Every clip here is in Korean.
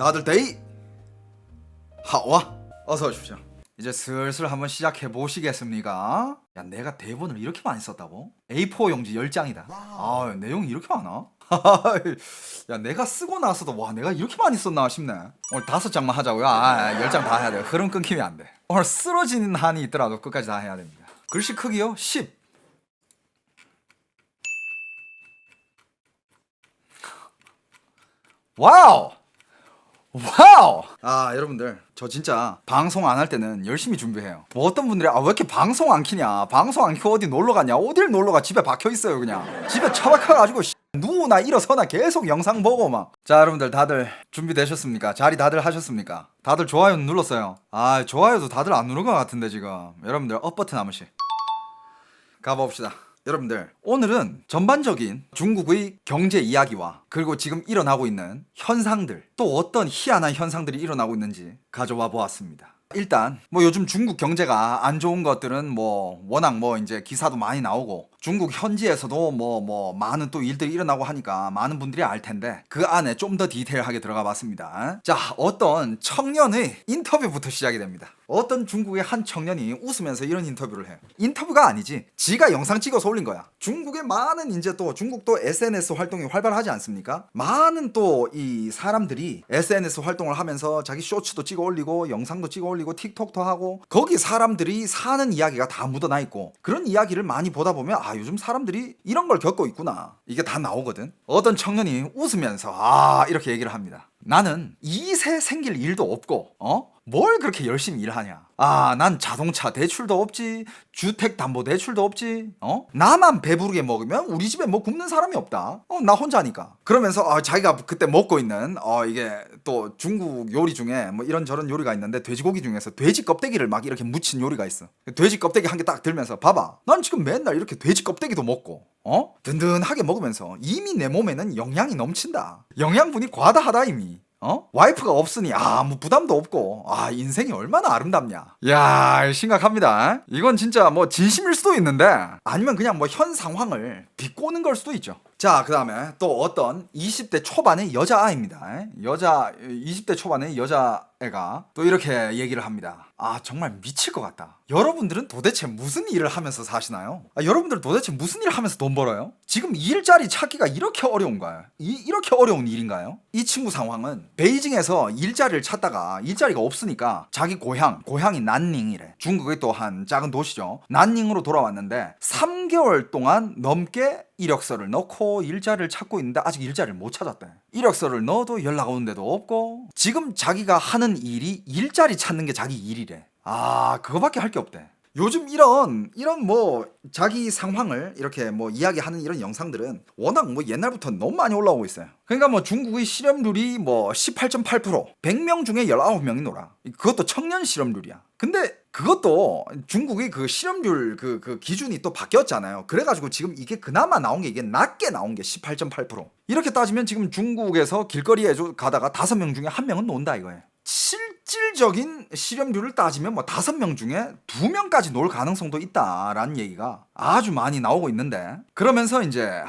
다들 데이 하와 어서 오십시오. 이제 슬슬 한번 시작해 보시겠습니까? 야, 내가 대본을 이렇게 많이 썼다고? A4 용지 10장이다. 아, 내용이 이렇게 많아? 야, 내가 쓰고 나서도 와, 내가 이렇게 많이 썼나 싶네. 오늘 5장만 하자고요. 10장 다 해야 돼. 흐름 끊기면 안 돼. 오늘 쓰러지는 한이 있더라도 끝까지 다 해야 됩니다. 글씨 크기요 10. 와우! 와우! 여러분들, 저 진짜 방송 안 할 때는 열심히 준비해요. 뭐 어떤 분들이 왜 이렇게 방송 안 키냐, 방송 안 켜고 어디 놀러 가냐, 어딜 놀러 가, 집에 박혀 있어요. 그냥 집에 처박혀가지고 누우나 일어서나 계속 영상 보고 막. 자, 여러분들 다들 준비되셨습니까? 자리 다들 하셨습니까? 다들 좋아요 눌렀어요? 좋아요도 다들 안 누른 것 같은데 지금. 여러분들 업 버튼 한 번씩 가봅시다. 여러분들, 오늘은 전반적인 중국의 경제 이야기와 그리고 지금 일어나고 있는 현상들, 또 어떤 희한한 현상들이 일어나고 있는지 가져와 보았습니다. 일단 뭐 요즘 중국 경제가 안 좋은 것들은 뭐 워낙 뭐 이제 기사도 많이 나오고 중국 현지에서도 뭐 많은 또 일들이 일어나고 하니까 많은 분들이 알 텐데 그 안에 좀 더 디테일하게 들어가 봤습니다. 자, 어떤 청년의 인터뷰부터 시작이 됩니다. 어떤 중국의 한 청년이 웃으면서 이런 인터뷰를 해요. 인터뷰가 아니지, 지가 영상 찍어서 올린 거야. 중국의 많은 이제 또 중국도 SNS 활동이 활발하지 않습니까? 많은 또 이 사람들이 SNS 활동을 하면서 자기 쇼츠도 찍어 올리고 영상도 찍어 올리고 틱톡도 하고, 거기 사람들이 사는 이야기가 다 묻어나 있고, 그런 이야기를 많이 보다 보면 요즘 사람들이 이런 걸 겪고 있구나, 이게 다 나오거든. 어떤 청년이 웃으면서 이렇게 얘기를 합니다. 나는 2세 생길 일도 없고 뭘 그렇게 열심히 일하냐. 난 자동차 대출도 없지, 주택담보대출도 없지, 나만 배부르게 먹으면 우리 집에 뭐 굶는 사람이 없다. 나 혼자니까. 그러면서 자기가 그때 먹고 있는 이게 또 중국 요리 중에 뭐 이런저런 요리가 있는데, 돼지고기 중에서 돼지 껍데기를 막 이렇게 묻힌 요리가 있어. 돼지 껍데기 한 개 딱 들면서, 봐봐, 난 지금 맨날 이렇게 돼지 껍데기도 먹고 든든하게 먹으면서 이미 내 몸에는 영양이 넘친다. 영양분이 과다하다 이미. 와이프가 없으니 뭐 부담도 없고, 인생이 얼마나 아름답냐. 야, 심각합니다. 이건 진짜 뭐 진심일 수도 있는데, 아니면 그냥 뭐 현 상황을 비꼬는 걸 수도 있죠. 자, 그 다음에 또 어떤 20대 초반의 여자아이입니다. 20대 초반의 여자애가 또 이렇게 얘기를 합니다. 정말 미칠 것 같다. 여러분들은 도대체 무슨 일을 하면서 사시나요? 여러분들 도대체 무슨 일을 하면서 돈 벌어요? 지금 일자리 찾기가 이렇게 어려운가요? 이렇게 어려운 일인가요? 이 친구 상황은 베이징에서 일자리를 찾다가 일자리가 없으니까 자기 고향이 난닝이래. 중국의 또 한 작은 도시죠. 난닝으로 돌아왔는데 3개월 동안 넘게 이력서를 넣고 일자리를 찾고 있는데 아직 일자리를 못 찾았대. 이력서를 넣어도 연락 오는 데도 없고, 지금 자기가 하는 일이 일자리 찾는 게 자기 일이래. 그거밖에 할 게 없대. 요즘 이런 뭐 자기 상황을 이렇게 뭐 이야기하는 이런 영상들은 워낙 뭐 옛날부터 너무 많이 올라오고 있어요. 그러니까 뭐 중국의 실업률이 뭐 18.8%, 100명 중에 19명이 놀아. 그것도 청년 실업률이야. 근데 그것도 중국의 그 실업률 그 기준이 또 바뀌었잖아요. 그래가지고 지금 이게 그나마 나온 게, 이게 낮게 나온 게 18.8%. 이렇게 따지면 지금 중국에서 길거리에 가다가 5명 중에 1명은 논다 이거예요. 실질적인 실업률을 따지면 뭐 5명 중에 2명까지 놀 가능성도 있다라는 얘기가 아주 많이 나오고 있는데, 그러면서 이제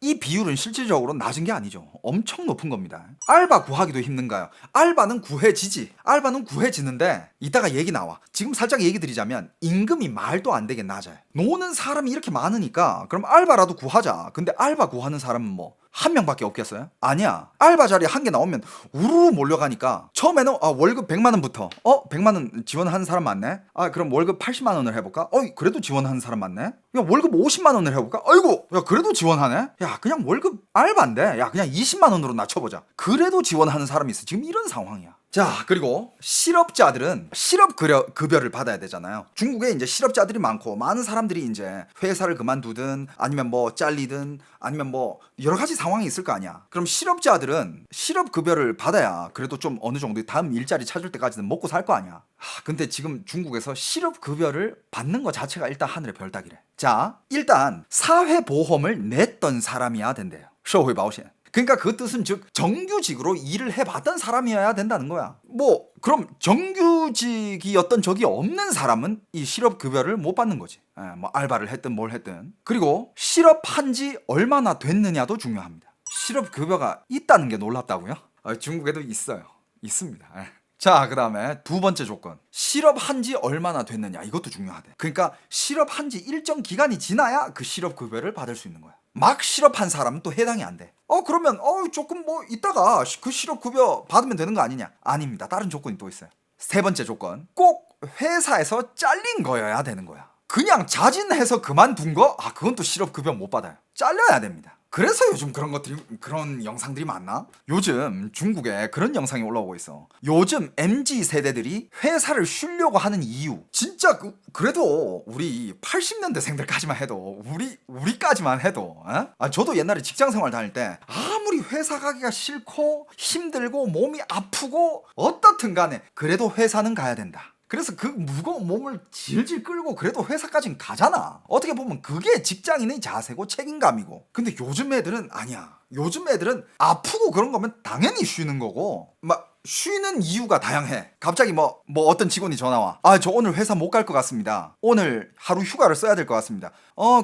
이 비율은 실질적으로 낮은 게 아니죠. 엄청 높은 겁니다. 알바 구하기도 힘든가요? 알바는 구해지지. 알바는 구해지는데 이따가 얘기 나와. 지금 살짝 얘기 드리자면 임금이 말도 안 되게 낮아요. 노는 사람이 이렇게 많으니까 그럼 알바라도 구하자. 근데 알바 구하는 사람은 뭐 1명밖에 없겠어요? 아니야. 알바 자리 1개 나오면 우르르 몰려가니까 처음에는 월급 100만원부터 100만원 지원하는 사람 많네? 그럼 월급 80만원을 해볼까? 그래도 지원하는 사람 많네? 야, 월급 50만원을 해볼까? 아이고, 야, 그래도 지원하네? 야, 그냥 월급 알바인데 야, 그냥 20만원으로 낮춰보자. 그래도 지원하는 사람이 있어. 지금 이런 상황이야. 자, 그리고 실업자들은 실업급여를 받아야 되잖아요. 중국에 이제 실업자들이 많고, 많은 사람들이 이제 회사를 그만두든 아니면 뭐 잘리든 아니면 뭐 여러 가지 상황이 있을 거 아니야. 그럼 실업자들은 실업급여를 받아야 그래도 좀 어느 정도 다음 일자리 찾을 때까지는 먹고 살 거 아니야. 근데 지금 중국에서 실업급여를 받는 것 자체가 일단 하늘의 별 따기래. 자, 일단 사회보험을 냈던 사람이야 된대요. 社会保险. 그러니까 그 뜻은 즉 정규직으로 일을 해봤던 사람이어야 된다는 거야. 뭐 그럼 정규직이었던 적이 없는 사람은 이 실업급여를 못 받는 거지. 뭐 알바를 했든 뭘 했든. 그리고 실업한 지 얼마나 됐느냐도 중요합니다. 실업급여가 있다는 게 놀랍다고요? 중국에도 있어요. 있습니다. 예. 자, 그 다음에 두 번째 조건. 실업한 지 얼마나 됐느냐. 이것도 중요하대. 그러니까 실업한 지 일정 기간이 지나야 그 실업급여를 받을 수 있는 거야. 막 실업한 사람은 또 해당이 안 돼. 그러면 조금 뭐 이따가 그 실업급여 받으면 되는 거 아니냐? 아닙니다. 다른 조건이 또 있어요. 세 번째 조건. 꼭 회사에서 잘린 거여야 되는 거야. 그냥 자진해서 그만둔 거? 그건 또 실업급여 못 받아요. 잘려야 됩니다. 그래서 요즘 그런 영상들이 많나? 요즘 중국에 그런 영상이 올라오고 있어. 요즘 MZ 세대들이 회사를 쉬려고 하는 이유. 진짜 그래도 우리 80년대생들까지만 해도 우리까지만 해도 저도 옛날에 직장 생활 다닐 때 아무리 회사 가기가 싫고 힘들고 몸이 아프고 어떻든 간에 그래도 회사는 가야 된다. 그래서 그 무거운 몸을 질질 끌고 그래도 회사까진 가잖아. 어떻게 보면 그게 직장인의 자세고 책임감이고. 근데 요즘 애들은 아니야. 요즘 애들은 아프고 그런 거면 당연히 쉬는 거고, 막 쉬는 이유가 다양해. 갑자기 뭐 어떤 직원이 전화 와. 저 오늘 회사 못 갈 것 같습니다. 오늘 하루 휴가를 써야 될 것 같습니다.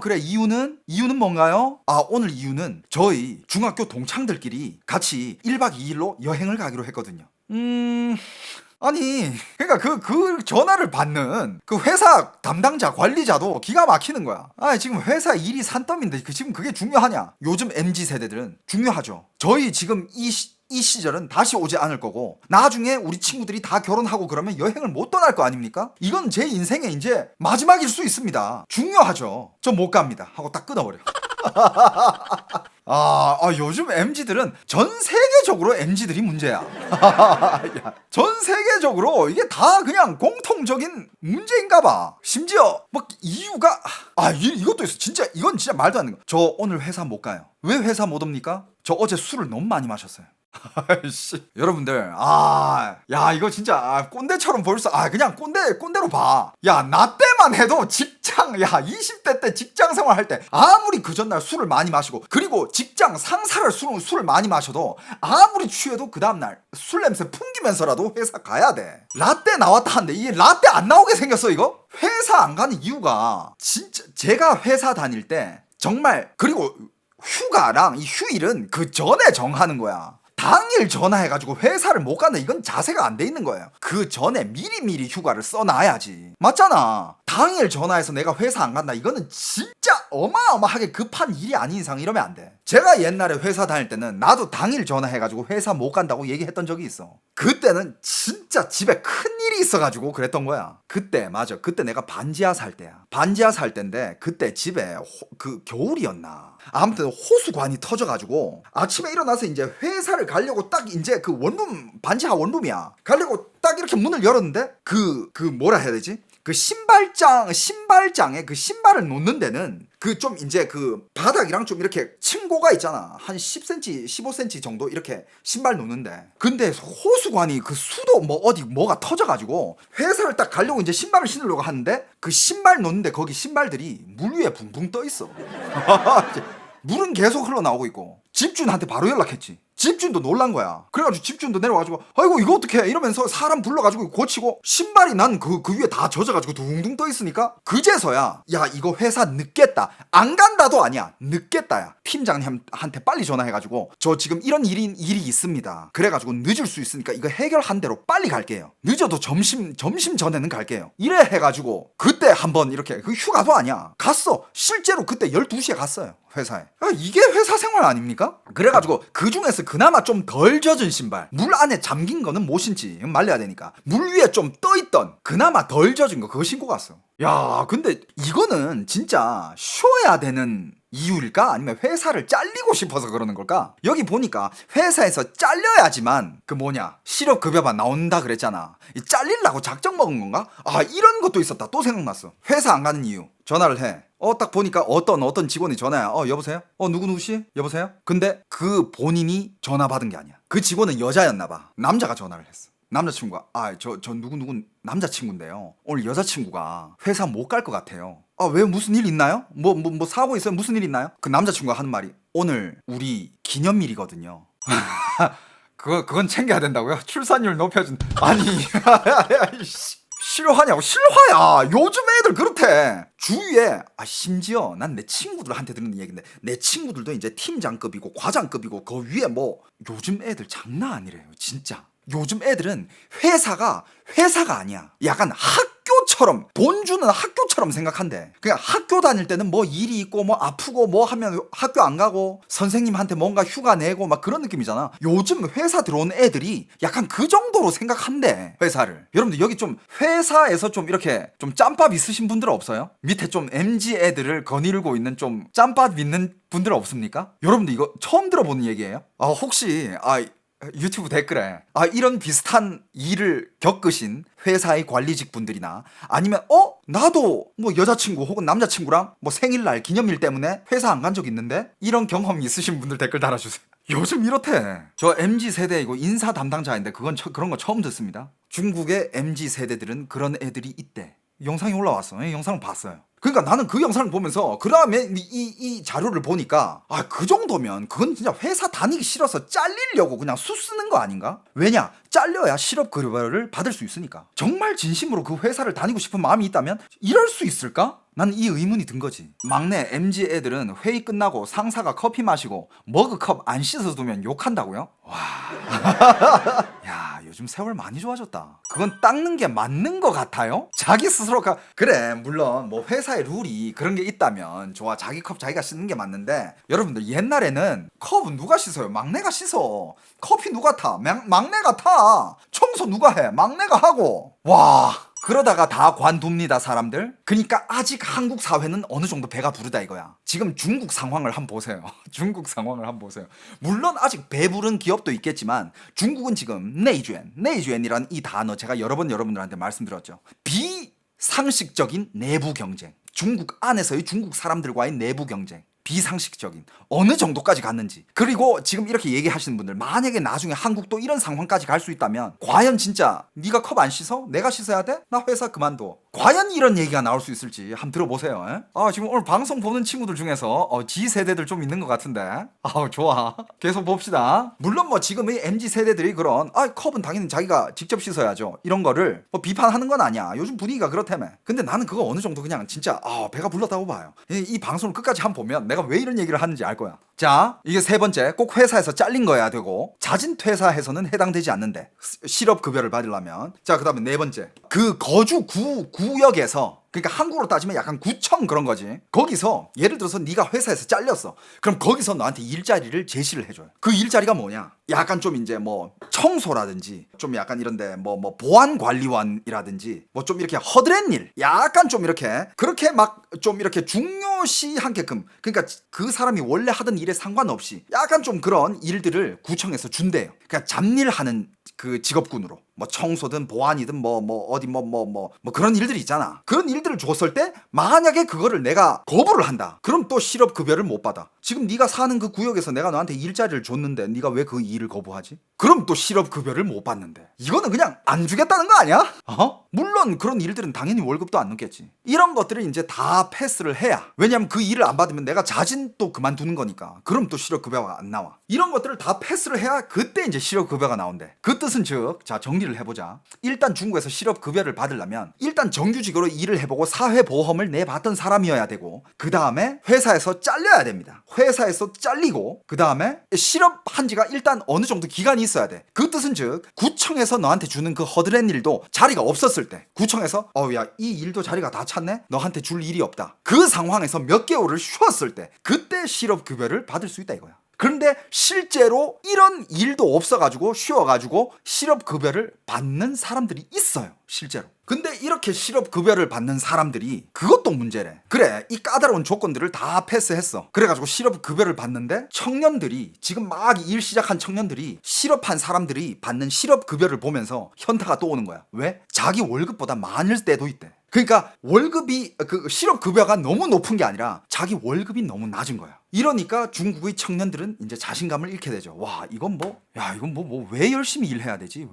그래. 이유는 뭔가요? 오늘 이유는 저희 중학교 동창들끼리 같이 1박 2일로 여행을 가기로 했거든요. 아니, 그러니까 그 전화를 받는 그 회사 담당자, 관리자도 기가 막히는 거야. 지금 회사 일이 산더미인데 지금 그게 중요하냐? 요즘 MZ 세대들은 중요하죠. 저희 지금 이 시절은 다시 오지 않을 거고, 나중에 우리 친구들이 다 결혼하고 그러면 여행을 못 떠날 거 아닙니까? 이건 제 인생의 이제 마지막일 수 있습니다. 중요하죠. 저 못 갑니다 하고 딱 끊어버려. 요즘 MZ들은 전 세계적으로 MZ들이 문제야. 야, 전 세계적으로 이게 다 그냥 공통적인 문제인가 봐. 심지어 막 이유가 이것도 있어. 진짜 이건 진짜 말도 안 되는 거. 저 오늘 회사 못 가요. 왜 회사 못 옵니까? 저 어제 술을 너무 많이 마셨어요. 아이씨. 여러분들, 야, 이거 진짜, 꼰대처럼 보일 수, 그냥 꼰대로 봐. 야, 나 때만 해도 20대 때 직장 생활 할 때, 아무리 그 전날 술을 많이 마시고, 그리고 직장 상사를 술을 많이 마셔도, 아무리 취해도 그 다음날 술 냄새 풍기면서라도 회사 가야 돼. 라떼 나왔다 하는데, 이게 라떼 안 나오게 생겼어, 이거? 회사 안 가는 이유가, 진짜, 제가 회사 다닐 때, 정말, 그리고 휴가랑 이 휴일은 그 전에 정하는 거야. 당일 전화해가지고 회사를 못 간다, 이건 자세가 안 돼 있는 거예요. 그 전에 미리미리 휴가를 써놔야지. 맞잖아. 당일 전화해서 내가 회사 안 간다, 이거는 진짜 어마어마하게 급한 일이 아닌 이상 이러면 안 돼. 제가 옛날에 회사 다닐 때는 나도 당일 전화해가지고 회사 못 간다고 얘기했던 적이 있어. 그때는 진짜 집에 큰일이 있어가지고 그랬던 거야. 그때 내가 반지하 살 때야. 반지하 살 때인데 그때 집에 겨울이었나, 아무튼 호수관이 터져가지고 아침에 일어나서 이제 회사를 가려고 딱 이제 그 원룸, 반지하 원룸이야. 가려고 딱 이렇게 문을 열었는데 뭐라 해야 되지? 그 신발장에 그 신발을 놓는 데는 그 좀 이제 그 바닥이랑 좀 이렇게 층고가 있잖아. 한 10cm, 15cm 정도 이렇게 신발 놓는데. 근데 호수관이 그 수도 뭐가 터져가지고 회사를 딱 가려고 이제 신발을 신으려고 하는데 그 신발 놓는데 거기 신발들이 물 위에 붕붕 떠 있어. 물은 계속 흘러나오고 있고. 집주인한테 바로 연락했지. 집주인도 놀란 거야. 그래가지고 집주인도 내려와가지고 아이고 이거 어떡해 이러면서 사람 불러가지고 고치고, 신발이 난 그 위에 다 젖어가지고 둥둥 떠 있으니까 그제서야 야 이거 회사 늦겠다, 안 간다도 아니야, 늦겠다야. 팀장님한테 빨리 전화해가지고 저 지금 이런 일이 있습니다. 그래가지고 늦을 수 있으니까 이거 해결한 대로 빨리 갈게요. 늦어도 점심 전에는 갈게요. 이래 해가지고 그때 한번 이렇게, 그 휴가도 아니야, 갔어. 실제로 그때 12시에 갔어요 회사에. 이게 회사 생활 아닙니까? 그래가지고 그 중에서 그나마 좀 덜 젖은 신발, 물 안에 잠긴 거는 못 신지, 말려야 되니까. 물 위에 좀 떠있던 그나마 덜 젖은 거, 그거 신고 갔어. 야, 근데 이거는 진짜 쉬어야 되는 이유일까? 아니면 회사를 잘리고 싶어서 그러는 걸까? 여기 보니까 회사에서 잘려야지만 실업급여만 나온다 그랬잖아. 이 잘리려고 작정 먹은 건가? 이런 것도 있었다. 또 생각났어. 회사 안 가는 이유. 전화를 해. 딱 보니까 어떤 직원이 전화야. 여보세요? 누구누구씨? 여보세요? 근데 그 본인이 전화 받은 게 아니야. 그 직원은 여자였나 봐. 남자가 전화를 했어. 남자친구가 저 누구 남자친구인데요, 오늘 여자친구가 회사 못 갈 것 같아요. 왜, 무슨 일 있나요? 뭐 사고 있어요? 무슨 일 있나요? 그 남자친구가 하는 말이, 오늘 우리 기념일이거든요. 그건 챙겨야 된다고요? 출산율 높여준. 아니 싫어하냐고. 실화야. 요즘 애들 그렇대. 주위에 심지어 난 내 친구들한테 듣는 얘기인데, 내 친구들도 이제 팀장급이고 과장급이고 그 위에 요즘 애들 장난 아니래요 진짜. 요즘 애들은 회사가 아니야. 약간 학교처럼, 돈 주는 학교처럼 생각한대. 그냥 학교 다닐 때는 뭐 일이 있고 뭐 아프고 뭐 하면 학교 안 가고 선생님한테 뭔가 휴가 내고 막 그런 느낌이잖아. 요즘 회사 들어온 애들이 약간 그 정도로 생각한대, 회사를. 여러분들 여기 좀 회사에서 좀 이렇게 좀 짬밥 있으신 분들 없어요? 밑에 좀 MZ 애들을 거닐고 있는 좀 짬밥 있는 분들 없습니까? 여러분들 이거 처음 들어보는 얘기예요? 혹시 유튜브 댓글에 이런 비슷한 일을 겪으신 회사의 관리직 분들이나 아니면 나도 뭐 여자친구 혹은 남자친구랑 뭐 생일날 기념일 때문에 회사 안 간 적 있는데 이런 경험 있으신 분들 댓글 달아주세요. 요즘 이렇대. 저 MZ세대이고 인사 담당자인데 그런 거 처음 듣습니다. 중국의 MZ세대들은 그런 애들이 있대. 영상이 올라왔어. 영상을 봤어요. 그러니까 나는 그 영상을 보면서 그 다음에 이 자료를 보니까 그 정도면 그건 진짜 회사 다니기 싫어서 잘리려고 그냥 수 쓰는 거 아닌가? 왜냐? 잘려야 실업급여를 받을 수 있으니까. 정말 진심으로 그 회사를 다니고 싶은 마음이 있다면 이럴 수 있을까? 난 이 의문이 든 거지. 막내 MZ 애들은 회의 끝나고 상사가 커피 마시고 머그컵 안 씻어두면 욕한다고요? 와. 야, 요즘 세월 많이 좋아졌다. 그건 닦는 게 맞는 거 같아요? 자기 스스로가 그래, 물론 뭐 회사의 룰이 그런 게 있다면 좋아, 자기 컵 자기가 씻는 게 맞는데, 여러분들 옛날에는 컵은 누가 씻어요? 막내가 씻어. 커피 누가 타? 막내가 타. 청소 누가 해? 막내가 하고. 와, 그러다가 다 관둡니다, 사람들. 그러니까 아직 한국 사회는 어느 정도 배가 부르다 이거야. 지금 중국 상황을 한번 보세요. 중국 상황을 한번 보세요. 물론 아직 배부른 기업도 있겠지만 중국은 지금 네이주엔이라는 이 단어 제가 여러 번 여러분들한테 말씀드렸죠. 비상식적인 내부 경쟁. 중국 안에서의 중국 사람들과의 내부 경쟁. 비상식적인 어느 정도까지 갔는지. 그리고 지금 이렇게 얘기하시는 분들, 만약에 나중에 한국도 이런 상황까지 갈 수 있다면 과연 진짜 네가 컵 안 씻어? 내가 씻어야 돼? 나 회사 그만둬. 과연 이런 얘기가 나올 수 있을지 한번 들어보세요. 지금 오늘 방송 보는 친구들 중에서 G 세대들 좀 있는 것 같은데 좋아, 계속 봅시다. 물론 뭐 지금 이 MZ 세대들이 그런 컵은 당연히 자기가 직접 씻어야죠 이런 거를 뭐 비판하는 건 아니야. 요즘 분위기가 그렇다며. 근데 나는 그거 어느 정도 그냥 진짜 배가 불렀다고 봐요. 이 방송을 끝까지 한번 보면 내가 왜 이런 얘기를 하는지 알 거야. 자, 이게 세 번째, 꼭 회사에서 잘린 거야 되고 자진 퇴사해서는 해당되지 않는데, 실업급여를 받으려면. 자, 그 다음에 네 번째, 그 거주 구역에서, 그러니까 한국으로 따지면 약간 구청 그런 거지. 거기서 예를 들어서 네가 회사에서 잘렸어. 그럼 거기서 너한테 일자리를 제시를 해줘요. 그 일자리가 뭐냐? 약간 좀 이제 뭐 청소라든지 좀 약간 이런데 뭐 보안관리원이라든지 뭐 좀 이렇게 허드렛 일, 약간 좀 이렇게 그렇게 막 좀 이렇게 중요시한게끔, 그러니까 그 사람이 원래 하던 일에 상관없이 약간 좀 그런 일들을 구청에서 준대요. 그러니까 잡일하는 그 직업군으로, 뭐 청소든 보안이든 뭐 그런 일들이 있잖아. 그런 일들을 줬을 때 만약에 그거를 내가 거부를 한다, 그럼 또 실업급여를 못 받아. 지금 네가 사는 그 구역에서 내가 너한테 일자리를 줬는데 네가 왜 그 일을 거부하지? 그럼 또 실업급여를 못 받는데, 이거는 그냥 안 주겠다는 거 아니야? 물론 그런 일들은 당연히 월급도 안 넣겠지. 이런 것들을 이제 다 패스를 해야, 왜냐면 그 일을 안 받으면 내가 자진 또 그만두는 거니까. 그럼 또 실업급여가 안 나와. 이런 것들을 다 패스를 해야 그때 이제 실업급여가 나온대. 그 뜻은 즉, 자, 정리를 해보자. 일단 중국에서 실업급여를 받으려면 일단 정규직으로 일을 해보고 사회보험을 내봤던 사람이어야 되고, 그 다음에 회사에서 잘려야 됩니다. 회사에서 잘리고 그 다음에 실업한 지가 일단 어느 정도 기간이 있어야 돼. 그 뜻은 즉, 구청에서 너한테 주는 그 허드렛 일도 자리가 없었을 때, 구청에서 야, 이 일도 자리가 다 찼네? 너한테 줄 일이 없다. 그 상황에서 몇 개월을 쉬었을 때 그때 실업급여를 받을 수 있다 이거야. 그런데 실제로 이런 일도 없어가지고 쉬어가지고 실업급여를 받는 사람들이 있어요, 실제로. 근데 이렇게 실업급여를 받는 사람들이, 그것도 문제래. 그래, 이 까다로운 조건들을 다 패스했어. 그래가지고 실업급여를 받는데 청년들이, 지금 막 일 시작한 청년들이 실업한 사람들이 받는 실업급여를 보면서 현타가 또 오는 거야. 왜? 자기 월급보다 많을 때도 있대. 그러니까 월급이, 그 실업급여가 너무 높은 게 아니라 자기 월급이 너무 낮은 거야. 이러니까 중국의 청년들은 이제 자신감을 잃게 되죠. 와, 이건 왜 열심히 일해야 되지?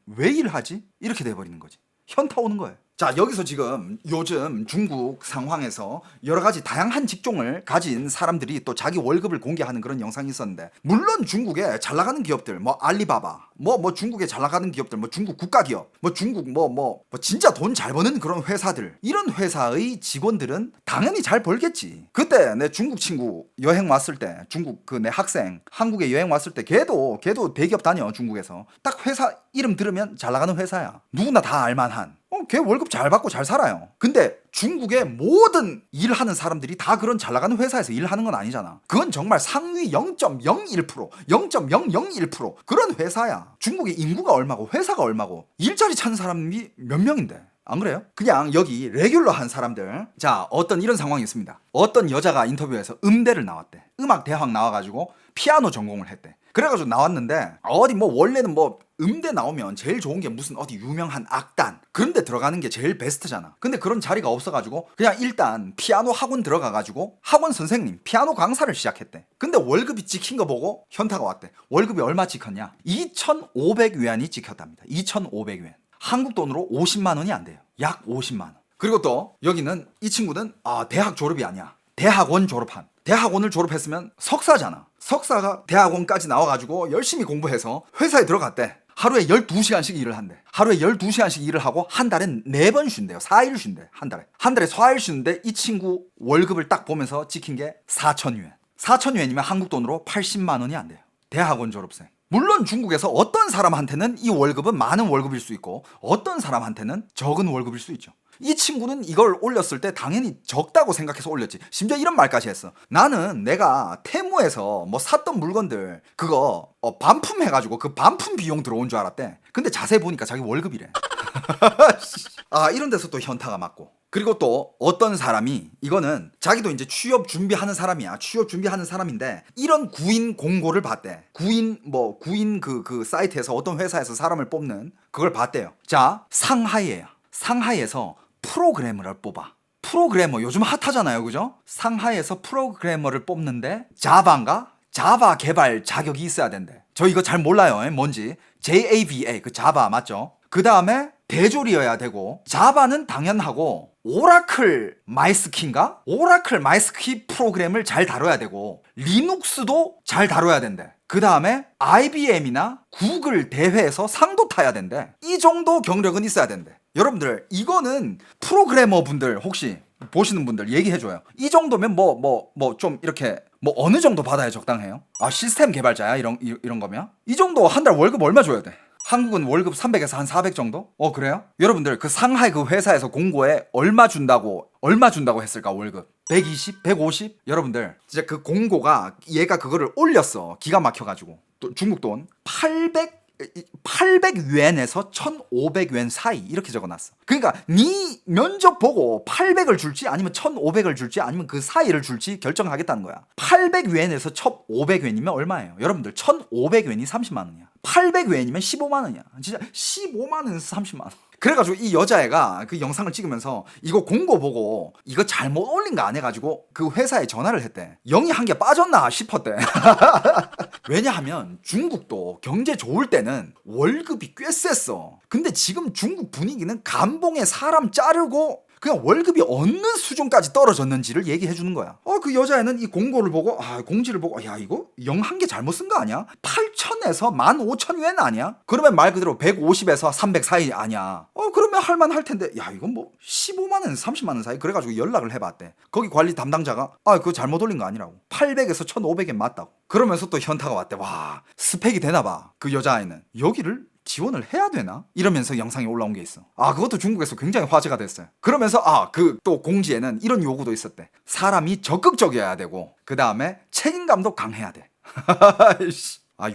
왜 일하지? 이렇게 돼버리는 거지. 현타 오는 거예요. 자, 여기서 지금 요즘 중국 상황에서 여러 가지 다양한 직종을 가진 사람들이 또 자기 월급을 공개하는 그런 영상이 있었는데, 물론 중국에 잘 나가는 기업들, 뭐 알리바바, 뭐 중국에 잘 나가는 기업들, 뭐 중국 국가기업, 뭐 중국 뭐 진짜 돈 잘 버는 그런 회사들, 이런 회사의 직원들은 당연히 잘 벌겠지. 그때 내 중국 친구 여행 왔을 때, 중국 그 내 학생 한국에 여행 왔을 때 걔도 대기업 다녀. 중국에서 딱 회사 이름 들으면 잘 나가는 회사야. 누구나 다 알만한. 걔 월급 잘 받고 잘 살아요. 근데 중국의 모든 일하는 사람들이 다 그런 잘 나가는 회사에서 일하는 건 아니잖아. 그건 정말 상위 0.01%, 0.001% 그런 회사야. 중국의 인구가 얼마고 회사가 얼마고 일자리 찾는 사람이 몇 명인데. 안 그래요? 그냥 여기 레귤러 한 사람들. 자, 어떤 이런 상황이 있습니다. 어떤 여자가 인터뷰에서 음대를 나왔대. 음악 대학 나와가지고 피아노 전공을 했대. 그래가지고 나왔는데 어디 뭐 원래는 뭐 음대 나오면 제일 좋은 게 무슨 어디 유명한 악단 그런 데 들어가는 게 제일 베스트잖아. 근데 그런 자리가 없어가지고 그냥 일단 피아노 학원 들어가가지고 학원 선생님 피아노 강사를 시작했대. 근데 월급이 찍힌 거 보고 현타가 왔대. 월급이 얼마 찍혔냐? 2,500위안이 찍혔답니다. 2,500위안. 한국 돈으로 50만 원이 안 돼요. 약 50만 원. 그리고 또 여기는 이 친구는 대학 졸업이 아니야. 대학원 졸업한. 대학원을 졸업했으면 석사잖아. 석사가 대학원까지 나와가지고 열심히 공부해서 회사에 들어갔대. 하루에 12시간씩 일을 한대. 하루에 12시간씩 일을 하고 한 달엔 4번 쉰대요. 4일 쉰대. 한 달에. 한 달에 4일 쉬는데 이 친구 월급을 딱 보면서 찍힌 게 4,000위안. 4,000위안이면 한국 돈으로 80만 원이 안 돼요. 대학원 졸업생. 물론 중국에서 어떤 사람한테는 이 월급은 많은 월급일 수 있고 어떤 사람한테는 적은 월급일 수 있죠. 이 친구는 이걸 올렸을 때 당연히 적다고 생각해서 올렸지. 심지어 이런 말까지 했어. 나는 내가 테무에서 뭐 샀던 물건들 그거 반품해가지고 그 반품 비용 들어온 줄 알았대. 근데 자세히 보니까 자기 월급이래. 이런 데서 또 현타가 맞고. 그리고 또 어떤 사람이 이거는 자기도 이제 취업 준비하는 사람이야. 취업 준비하는 사람인데 이런 구인 공고를 봤대. 구인 그 사이트에서 어떤 회사에서 사람을 뽑는 그걸 봤대요. 자, 상하이에요. 상하이에서 프로그래머를 뽑아. 프로그래머 요즘 핫하잖아요, 그죠? 상하이에서 프로그래머를 뽑는데 자바인가? 자바 개발 자격이 있어야 된대. 저 이거 잘 몰라요. 뭔지. JAVA 그 자바 맞죠? 그 다음에 대졸이어야 되고 자바는 당연하고 오라클 마이스키인가? 오라클 마이스키 프로그램을 잘 다뤄야 되고 리눅스도 잘 다뤄야 된대. 그 다음에 IBM이나 구글 대회에서 상도 타야 된대. 이 정도 경력은 있어야 된대. 여러분들 이거는 프로그래머 분들 혹시 보시는 분들 얘기해줘요. 이 정도면 좀 이렇게 어느 정도 받아야 적당해요? 시스템 개발자야 이런 거면? 이 정도 한 달 월급 얼마 줘야 돼? 한국은 월급 300에서 한 400 정도? 그래요? 여러분들 그 상하이 그 회사에서 공고에 얼마 준다고 했을까 월급? 120? 150? 여러분들 진짜 그 공고가 얘가 그거를 올렸어. 기가 막혀가지고 또 중국 돈 800위엔에서 1,500위엔 사이 이렇게 적어놨어. 그러니까 네 면접 보고 800을 줄지 아니면 1,500을 줄지 아니면 그 사이를 줄지 결정하겠다는 거야. 800위엔에서 1,500위엔이면 얼마예요? 여러분들 1,500위엔이 30만 원이야. 800위엔이면 15만 원이야. 진짜 15만 원에서 30만 원. 그래가지고 이 여자애가 그 영상을 찍으면서 이거 공고 보고 이거 잘못 올린 거 안 해가지고 그 회사에 전화를 했대. 영이 한 개 빠졌나 싶었대. 왜냐하면 중국도 경제 좋을 때는 월급이 꽤 셌어. 근데 지금 중국 분위기는 감봉에 사람 자르고 그냥 월급이 어느 수준까지 떨어졌는지를 얘기해 주는 거야. 그 여자애는 이 공고를 보고 공지를 보고 야 이거 영 한 개 잘못 쓴 거 아니야? 8,000에서 15,000위엔 아니야? 그러면 말 그대로 150에서 300 사이 아니야? 그러면 할만 할 텐데 야 이건 15만 원에서 30만 원 사이. 그래가지고 연락을 해봤대. 거기 관리 담당자가 그거 잘못 올린 거 아니라고. 800에서 1,500엔 맞다고. 그러면서 또 현타가 왔대. 와 스펙이 되나봐. 그 여자아이는 여기를 지원을 해야 되나? 이러면서 영상이 올라온 게 있어. 그것도 중국에서 굉장히 화제가 됐어요. 그러면서 그 또 공지에는 이런 요구도 있었대. 사람이 적극적이어야 되고 그 다음에 책임감도 강해야 돼.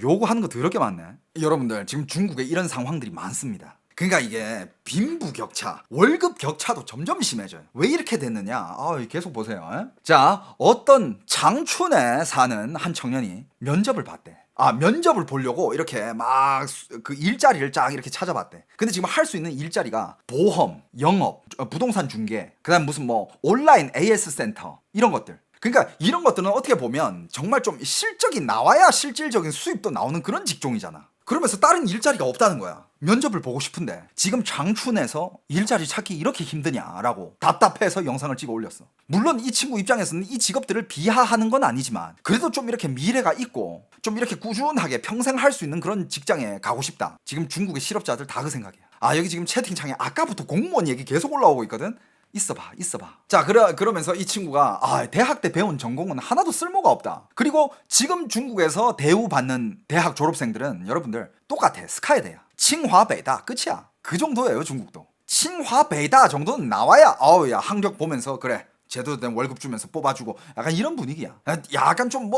요구하는 거 더럽게 많네. 여러분들 지금 중국에 이런 상황들이 많습니다. 그러니까 이게 빈부격차, 월급 격차도 점점 심해져요. 왜 이렇게 됐느냐? 계속 보세요. 자, 어떤 장춘에 사는 한 청년이 면접을 봤대. 면접을 보려고 이렇게 막 그 일자리를 쫙 이렇게 찾아봤대. 근데 지금 할 수 있는 일자리가 보험, 영업, 부동산 중개, 그다음 무슨 온라인 AS 센터 이런 것들. 그러니까 이런 것들은 어떻게 보면 정말 좀 실적이 나와야 실질적인 수입도 나오는 그런 직종이잖아. 그러면서 다른 일자리가 없다는 거야. 면접을 보고 싶은데 지금 장춘에서 일자리 찾기 이렇게 힘드냐라고 답답해서 영상을 찍어 올렸어. 물론 이 친구 입장에서는 이 직업들을 비하하는 건 아니지만 그래도 좀 이렇게 미래가 있고 좀 이렇게 꾸준하게 평생 할 수 있는 그런 직장에 가고 싶다. 지금 중국의 실업자들 다 그 생각이야. 여기 지금 채팅창에 아까부터 공무원 얘기 계속 올라오고 있거든. 있어봐. 자, 그러면서 이 친구가 대학 때 배운 전공은 하나도 쓸모가 없다. 그리고 지금 중국에서 대우받는 대학 졸업생들은 여러분들 똑같아. 스카이대야. 칭화北大 끝이야. 그 정도예요 중국도. 칭화北大 정도는 나와야 야 한격 보면서 그래 제대로 된 월급 주면서 뽑아주고 약간 이런 분위기야. 약간 좀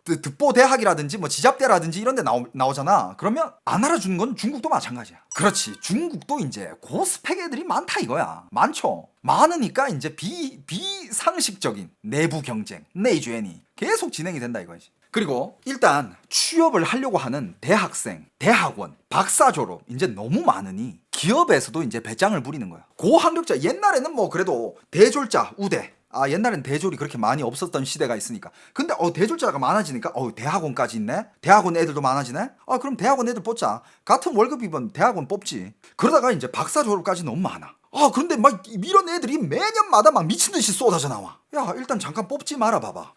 득보 대학이라든지 뭐 지잡대라든지 이런 데 나오잖아. 그러면 안 알아주는 건 중국도 마찬가지야. 그렇지. 중국도 이제 고스펙 애들이 많다 이거야. 많죠. 많으니까 이제 비상식적인 내부 경쟁, 내주엔이 계속 진행이 된다 이거지. 그리고 일단 취업을 하려고 하는 대학생, 대학원, 박사 졸업 이제 너무 많으니 기업에서도 이제 배짱을 부리는 거야. 고학력자 옛날에는 뭐 그래도 대졸자, 우대 옛날엔 대졸이 그렇게 많이 없었던 시대가 있으니까. 근데 대졸자가 많아지니까 대학원까지 있네? 대학원 애들도 많아지네? 그럼 대학원 애들 뽑자. 같은 월급이면 대학원 뽑지. 그러다가 이제 박사 졸업까지 너무 많아. 그런데 막 이런 애들이 매년마다 막 미친듯이 쏟아져 나와. 야, 일단 잠깐 뽑지 말아 봐봐.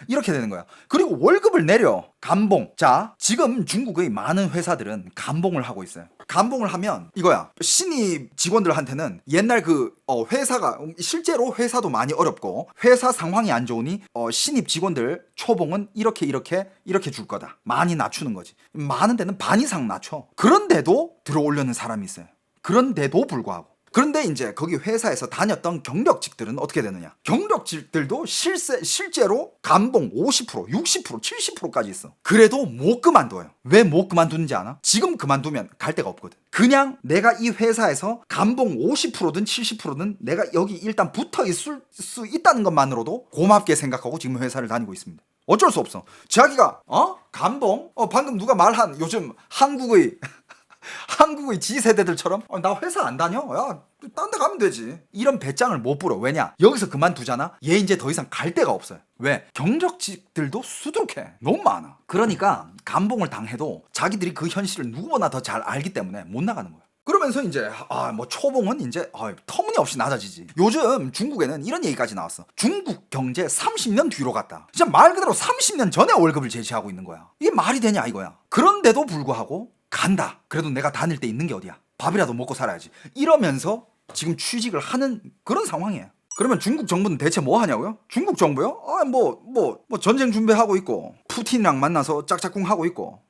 이렇게 되는 거야. 그리고 월급을 내려. 감봉. 자, 지금 중국의 많은 회사들은 감봉을 하고 있어요. 감봉을 하면 이거야. 신입 직원들한테는 옛날 회사가 실제로 회사도 많이 어렵고 회사 상황이 안 좋으니 신입 직원들 초봉은 이렇게 줄 거다. 많이 낮추는 거지. 많은 데는 반 이상 낮춰. 그런데도 들어오려는 사람이 있어요. 그런데도 불구하고. 그런데 이제 거기 회사에서 다녔던 경력직들은 어떻게 되느냐? 경력직들도 실제로 감봉 50%, 60%, 70%까지 있어. 그래도 못 그만둬요. 왜 못 그만두는지 아나? 지금 그만두면 갈 데가 없거든. 그냥 내가 이 회사에서 감봉 50%든 70%든 내가 여기 일단 붙어 있을 수 있다는 것만으로도 고맙게 생각하고 지금 회사를 다니고 있습니다. 어쩔 수 없어. 자기가 감봉? 방금 누가 말한 요즘 한국의 G세대들처럼 나 회사 안 다녀? 야, 딴 데 가면 되지. 이런 배짱을 못 불어. 왜냐? 여기서 그만두잖아? 얘 이제 더 이상 갈 데가 없어요. 왜? 경력직들도 수두룩해. 너무 많아. 그러니까 감봉을 당해도 자기들이 그 현실을 누구보다 더 잘 알기 때문에 못 나가는 거야. 그러면서 이제 초봉은 이제 터무니없이 낮아지지. 요즘 중국에는 이런 얘기까지 나왔어. 중국 경제 30년 뒤로 갔다. 진짜 말 그대로 30년 전에 월급을 제시하고 있는 거야. 이게 말이 되냐 이거야. 그런데도 불구하고 간다. 그래도 내가 다닐 때 있는 게 어디야. 밥이라도 먹고 살아야지. 이러면서 지금 취직을 하는 그런 상황이에요. 그러면 중국 정부는 대체 뭐 하냐고요? 중국 정부요? 전쟁 준비하고 있고 푸틴이랑 만나서 짝짝꿍 하고 있고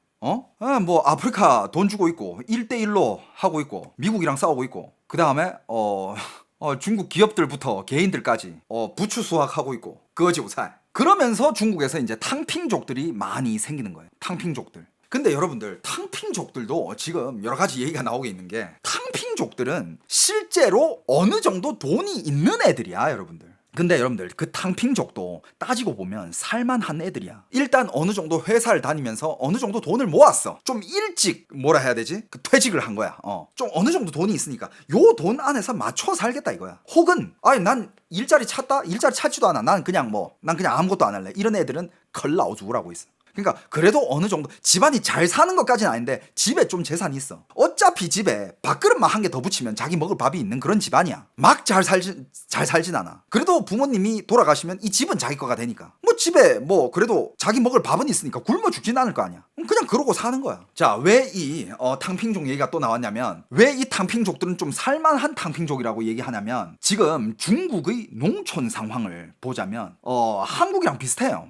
아프리카 돈 주고 있고 1대1로 하고 있고 미국이랑 싸우고 있고 그 다음에 중국 기업들부터 개인들까지 부추 수확하고 있고 거지우살. 그러면서 중국에서 이제 탕핑족들이 많이 생기는 거예요. 탕핑족들. 근데 여러분들 탕핑족들도 지금 여러 가지 얘기가 나오고 있는 게 탕핑족들은 실제로 어느 정도 돈이 있는 애들이야 여러분들. 근데 여러분들 그 탕핑족도 따지고 보면 살만한 애들이야. 일단 어느 정도 회사를 다니면서 어느 정도 돈을 모았어. 좀 일찍 뭐라 해야 되지? 퇴직을 한 거야. 좀 어느 정도 돈이 있으니까 요 돈 안에서 맞춰 살겠다 이거야. 혹은 난 일자리 찾다? 일자리 찾지도 않아. 난 그냥 아무것도 안 할래. 이런 애들은 컬라우주라고 있어. 그러니까 그래도 어느 정도 집안이 잘 사는 것까지는 아닌데 집에 좀 재산이 있어. 어차피 집에 밥그릇만 한 개 더 붙이면 자기 먹을 밥이 있는 그런 집안이야. 막 잘 살진 않아. 그래도 부모님이 돌아가시면 이 집은 자기 거가 되니까 집에 그래도 자기 먹을 밥은 있으니까 굶어 죽진 않을 거 아니야. 그냥 그러고 사는 거야. 자, 왜 이 탕핑족 얘기가 또 나왔냐면 왜 이 탕핑족들은 좀 살만한 탕핑족이라고 얘기하냐면 지금 중국의 농촌 상황을 보자면 한국이랑 비슷해요.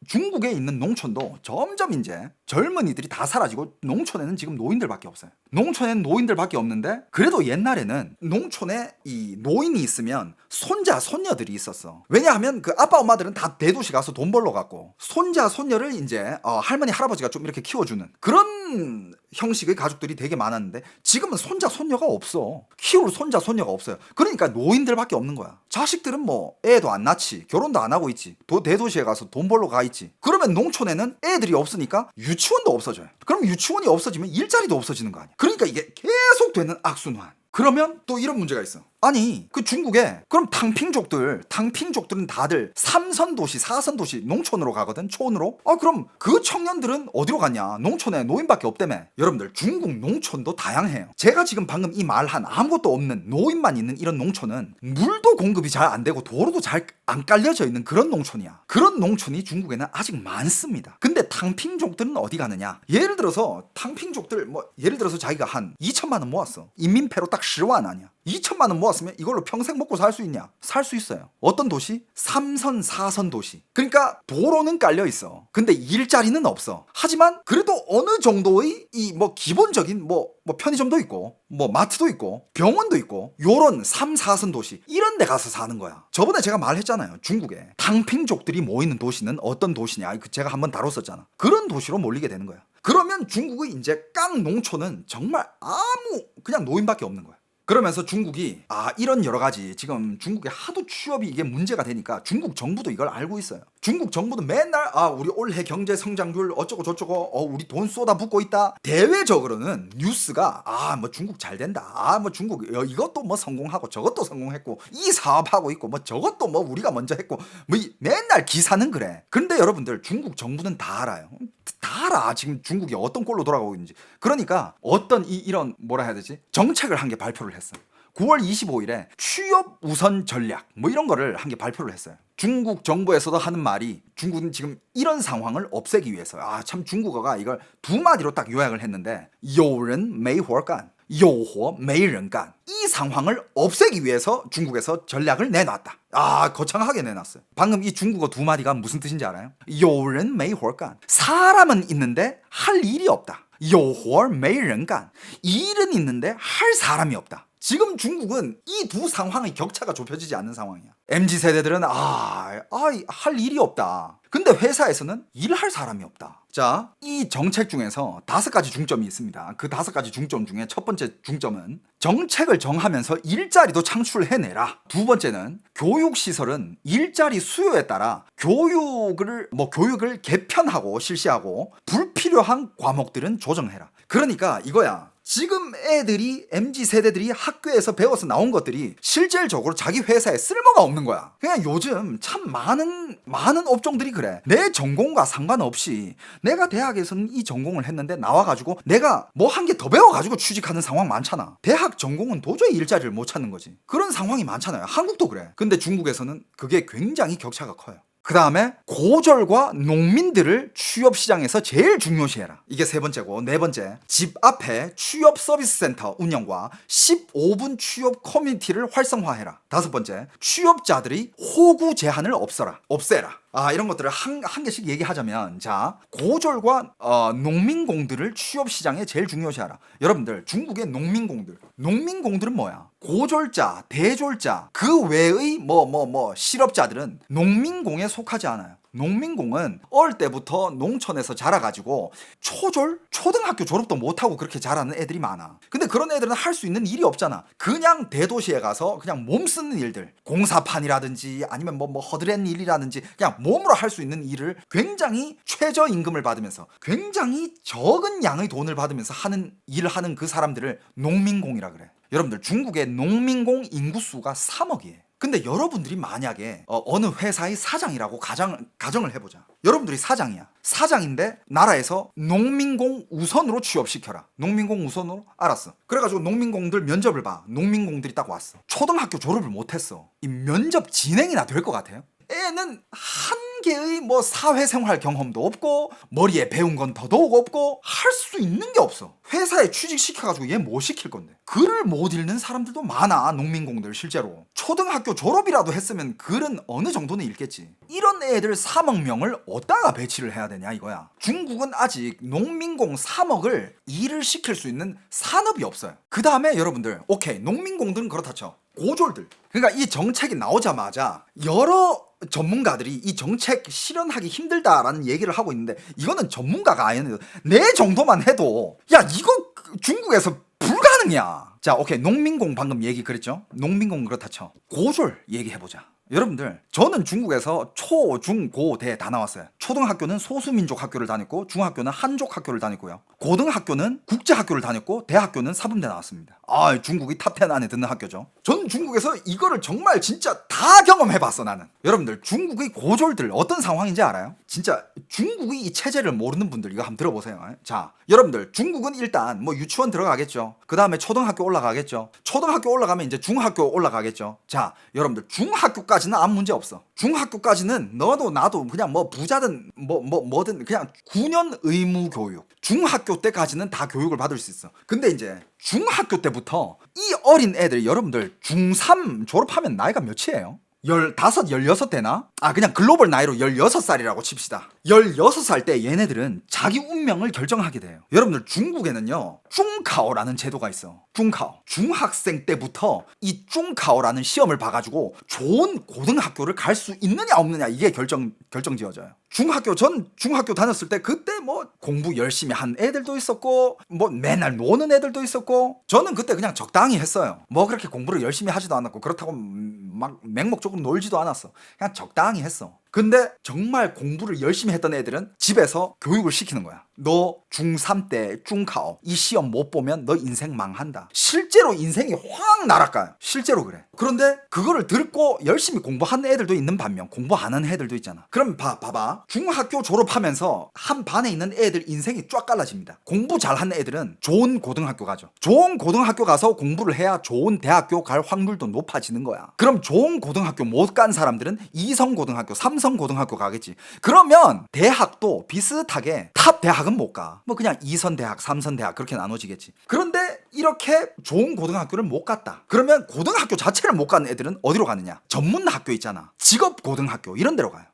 중국에 있는 농촌도 점점 이제 젊은이들이 다 사라지고 농촌에는 지금 노인들밖에 없어요. 농촌에는 노인들밖에 없는데 그래도 옛날에는 농촌에 이 노인이 있으면 손자 손녀들이 있었어. 왜냐하면 그 아빠 엄마들은 다 대도시 가서 돈 벌러 갔고 손자 손녀를 이제 할머니 할아버지가 좀 이렇게 키워주는 그런 형식의 가족들이 되게 많았는데 지금은 손자 손녀가 없어. 키울 손자 손녀가 없어요. 그러니까 노인들밖에 없는 거야. 자식들은 애도 안 낳지, 결혼도 안 하고 있지, 대도시에 가서 돈 벌러 가 있지. 그러면 농촌에는 애들이 없으니까 유치원도 없어져요. 그럼 유치원이 없어지면 일자리도 없어지는 거 아니야. 그러니까 이게 계속되는 악순환. 그러면 또 이런 문제가 있어. 아니 그 중국에 그럼 탕핑족들은 다들 3선 도시 4선 도시 농촌으로 가거든. 촌으로. 그럼 그 청년들은 어디로 갔냐. 농촌에 노인밖에 없다며. 여러분들 중국 농촌도 다양해요. 제가 지금 방금 이 말한 아무것도 없는 노인만 있는 이런 농촌은 물도 공급이 잘 안 되고 도로도 잘 안 깔려져 있는 그런 농촌이야. 그런 농촌이 중국에는 아직 많습니다. 근데 탕핑족들은 어디 가느냐. 예를 들어서 탕핑족들 예를 들어서 자기가 한 2천만 원 모았어. 인민폐로 딱 10만 아니야. 2천만 원 모았어. 왔으면 이걸로 평생 먹고 살 수 있냐? 살 수 있어요. 어떤 도시? 3선 4선 도시. 그러니까 도로는 깔려 있어. 근데 일자리는 없어. 하지만 그래도 어느 정도의 이 뭐 기본적인 뭐 편의점도 있고 뭐 마트도 있고 병원도 있고 요런 3, 4선 도시 이런 데 가서 사는 거야. 저번에 제가 말했잖아요. 중국에 탕핑족들이 모이는 도시는 어떤 도시냐. 제가 한번 다뤘었잖아. 그런 도시로 몰리게 되는 거야. 그러면 중국의 이제 깡 농촌은 정말 아무 그냥 노인밖에 없는 거야. 그러면서 중국이 이런 여러 가지 지금 중국에 하도 취업이 이게 문제가 되니까 중국 정부도 이걸 알고 있어요. 중국 정부도 맨날 우리 올해 경제 성장률 어쩌고 저쩌고 우리 돈 쏟아붓고 있다. 대외적으로는 뉴스가 뭐 중국 잘 된다. 뭐 중국 이것도 뭐 성공하고 저것도 성공했고 이 사업하고 있고 뭐 저것도 뭐 우리가 먼저 했고 뭐 맨날 기사는 그래. 근데 여러분들 중국 정부는 다 알아요. 다 알아. 지금 중국이 어떤 꼴로 돌아가고 있는지. 그러니까 어떤 이런 뭐라 해야 되지? 정책을 한 게 발표를 했어. 9월 25일에 취업 우선 전략 뭐 이런 거를 한 게 발표를 했어요. 중국 정부에서도 하는 말이 중국은 지금 이런 상황을 없애기 위해서 참 중국어가 이걸 두 마디로 딱 요약을 했는데 有人没活干有活没人干 이 상황을 없애기 위해서 중국에서 전략을 내놨다. 거창하게 내놨어요. 방금 이 중국어 두 마디가 무슨 뜻인지 알아요? 有人没活干 사람은 있는데 할 일이 없다. 有活没人干 일은 있는데 할 사람이 없다. 지금 중국은 이 두 상황의 격차가 좁혀지지 않는 상황이야. MZ세대들은 할 일이 없다. 근데 회사에서는 일할 사람이 없다. 자, 이 정책 중에서 5가지 중점이 있습니다. 그 5가지 중점 중에 첫 번째 중점은 정책을 정하면서 일자리도 창출해내라. 두 번째는 교육시설은 일자리 수요에 따라 교육을 개편하고 실시하고 불필요한 과목들은 조정해라. 그러니까 이거야. 지금 애들이 MZ세대들이 학교에서 배워서 나온 것들이 실질적으로 자기 회사에 쓸모가 없는 거야. 그냥 요즘 참 많은 업종들이 그래. 내 전공과 상관없이 내가 대학에서는 이 전공을 했는데 나와가지고 내가 뭐 한 개 더 배워가지고 취직하는 상황 많잖아. 대학 전공은 도저히 일자리를 못 찾는 거지. 그런 상황이 많잖아요. 한국도 그래. 근데 중국에서는 그게 굉장히 격차가 커요. 그 다음에 고졸과 농민들을 취업시장에서 제일 중요시해라. 이게 세 번째고, 네 번째, 집 앞에 취업 서비스 센터 운영과 15분 취업 커뮤니티를 활성화해라. 다섯 번째, 취업자들이 호구 제한을 없애라. 이런 것들을 한 개씩 얘기하자면, 자, 고졸과 농민공들을 취업시장에 제일 중요시하라. 여러분들, 중국의 농민공들은 뭐야? 고졸자, 대졸자, 그 외의 실업자들은 농민공에 속하지 않아요. 농민공은 어릴 때부터 농촌에서 자라가지고 초등학교 졸업도 못하고 그렇게 자라는 애들이 많아. 근데 그런 애들은 할 수 있는 일이 없잖아. 그냥 대도시에 가서 그냥 몸 쓰는 일들, 공사판이라든지 아니면 허드렛 일이라든지 그냥 몸으로 할 수 있는 일을 굉장히 최저임금을 받으면서 굉장히 적은 양의 돈을 받으면서 일을 하는 그 사람들을 농민공이라 그래. 여러분들, 중국의 농민공 인구수가 3억이에요. 근데 여러분들이 만약에 어느 회사의 사장이라고 가정을 해보자. 여러분들이 사장이야. 사장인데 나라에서 농민공 우선으로 취업시켜라. 농민공 우선으로? 알았어. 그래가지고 농민공들 면접을 봐. 농민공들이 딱 왔어. 초등학교 졸업을 못했어. 이 면접 진행이나 될 것 같아요? 애는 한 개의 사회생활 경험도 없고 머리에 배운 건 더더욱 없고 할 수 있는 게 없어. 회사에 취직시켜가지고 얘 뭐 시킬 건데. 글을 못 읽는 사람들도 많아. 농민공들 실제로. 초등학교 졸업이라도 했으면 글은 어느 정도는 읽겠지. 이런 애들 3억 명을 어디다가 배치를 해야 되냐 이거야. 중국은 아직 농민공 3억을 일을 시킬 수 있는 산업이 없어요. 그 다음에 여러분들, 오케이, 농민공들은 그렇다 쳐. 고졸들. 그러니까 이 정책이 나오자마자 여러 전문가들이 이 정책 실현하기 힘들다라는 얘기를 하고 있는데, 이거는 전문가가 아니에요. 내 정도만 해도 이거 중국에서 불가능이야. 자, 오케이, 농민공 방금 얘기 그랬죠? 농민공 그렇다 쳐. 고졸 얘기해보자. 여러분들, 저는 중국에서 초, 중, 고, 대 다 나왔어요. 초등학교는 소수민족 학교를 다녔고, 중학교는 한족 학교를 다녔고요. 고등학교는 국제학교를 다녔고, 대학교는 사범대 나왔습니다. 중국이 탑10 안에 드는 학교죠. 전 중국에서 이거를 정말 진짜 다 경험해봤어, 나는. 여러분들, 중국의 고졸들 어떤 상황인지 알아요? 진짜 중국의 이 체제를 모르는 분들 이거 한번 들어보세요. 자, 여러분들, 중국은 일단 유치원 들어가겠죠. 그 다음에 초등학교 올라가겠죠. 초등학교 올라가면 이제 중학교 올라가겠죠. 자, 여러분들, 중학교까지 중학교까지는 아무 문제 없어. 중학교까지는 너도 나도 그냥 뭐 부자든 뭐든 그냥 9년 의무 교육. 중학교 때까지는 다 교육을 받을 수 있어. 근데 이제 중학교 때부터 이 어린 애들, 여러분들 중3 졸업하면 나이가 몇이에요? 15, 16 되나? 그냥 글로벌 나이로 16살이라고 칩시다. 16살 때 얘네들은 자기 운명을 결정하게 돼요. 여러분들 중국에는요, 중카오라는 제도가 있어. 중카오. 중학생 때부터 이 중카오라는 시험을 봐가지고 좋은 고등학교를 갈 수 있느냐 없느냐 이게 결정 지어져요. 전 중학교 다녔을 때 그때 뭐 공부 열심히 한 애들도 있었고 뭐 맨날 노는 애들도 있었고 저는 그때 그냥 적당히 했어요. 뭐 그렇게 공부를 열심히 하지도 않았고 그렇다고 막 맹목적으로 놀지도 않았어. 그냥 적당히 했어. 근데 정말 공부를 열심히 했던 애들은 집에서 교육을 시키는 거야. 너 중3 때 중카오 이 시험 못 보면 너 인생 망한다. 실제로 인생이 확 날아가요. 실제로 그래. 그런데 그거를 듣고 열심히 공부하는 애들도 있는 반면 공부 안 하는 애들도 있잖아. 그럼 봐봐. 중학교 졸업하면서 한 반에 있는 애들 인생이 쫙 갈라집니다. 공부 잘하는 애들은 좋은 고등학교 가죠. 좋은 고등학교 가서 공부를 해야 좋은 대학교 갈 확률도 높아지는 거야. 그럼 좋은 고등학교 못 간 사람들은 이성고등학교, 삼성고등학교 가겠지. 그러면 대학도 비슷하게 탑 대학은 못 가. 뭐 그냥 2선 대학, 3선 대학 그렇게 나눠지겠지. 그런데 이렇게 좋은 고등학교를 못 갔다. 그러면 고등학교 자체를 못 가는 애들은 어디로 가느냐? 전문학교 있잖아. 직업고등학교 이런 데로 가요.